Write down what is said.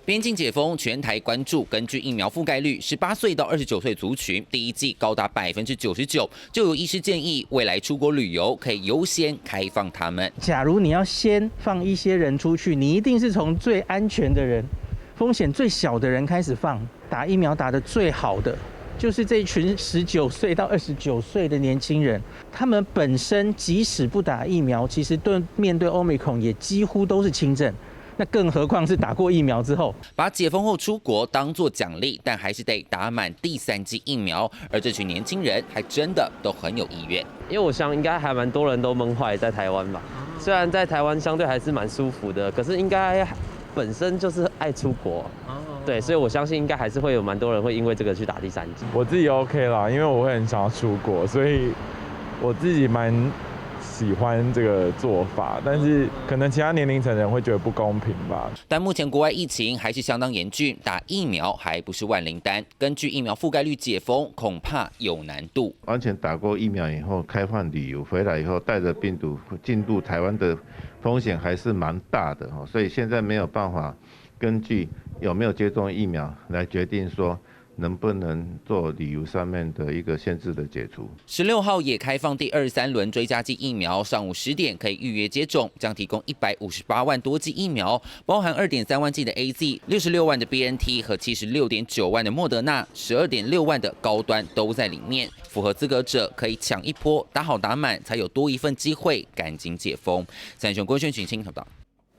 边境解封，全台关注。根据疫苗覆盖率，18岁到29岁族群第一季高达99%，就有医师建议，未来出国旅游可以优先开放他们。假如你要先放一些人出去，你一定是从最安全的人、风险最小的人开始放，打疫苗打得最好的。就是这一群19岁到29岁的年轻人，他们本身即使不打疫苗，其实面对 Omicron 也几乎都是轻症。那更何况是打过疫苗之后，把解封后出国当作奖励，但还是得打满第3剂疫苗。而这群年轻人还真的都很有意愿，因为我想应该还蛮多人都闷坏在台湾吧。虽然在台湾相对还是蛮舒服的，可是应该本身就是爱出国。对，所以我相信应该还是会有蛮多人会因为这个去打第3剂。我自己 OK 啦，因为我会很想要出国，所以我自己蛮喜欢这个做法，但是可能其他年龄层人会觉得不公平吧。但目前国外疫情还是相当严峻，打疫苗还不是万灵丹。根据疫苗覆盖率解封，恐怕有难度。完全打过疫苗以后，开放旅游回来以后，带着病毒进入台湾的风险还是蛮大的，所以现在没有办法根据有没有接种疫苗来决定说能不能做旅游上面的一个限制的解除。16号也开放第23轮追加剂疫苗，上午10点可以预约接种，将提供158万多剂疫苗，包含2.3万剂的 AZ、66万的 BNT 和76.9万的莫德纳、12.6万的高端都在里面。符合资格者可以抢一波，打好打满，才有多一份机会赶紧解封。三选郭轩群星报道。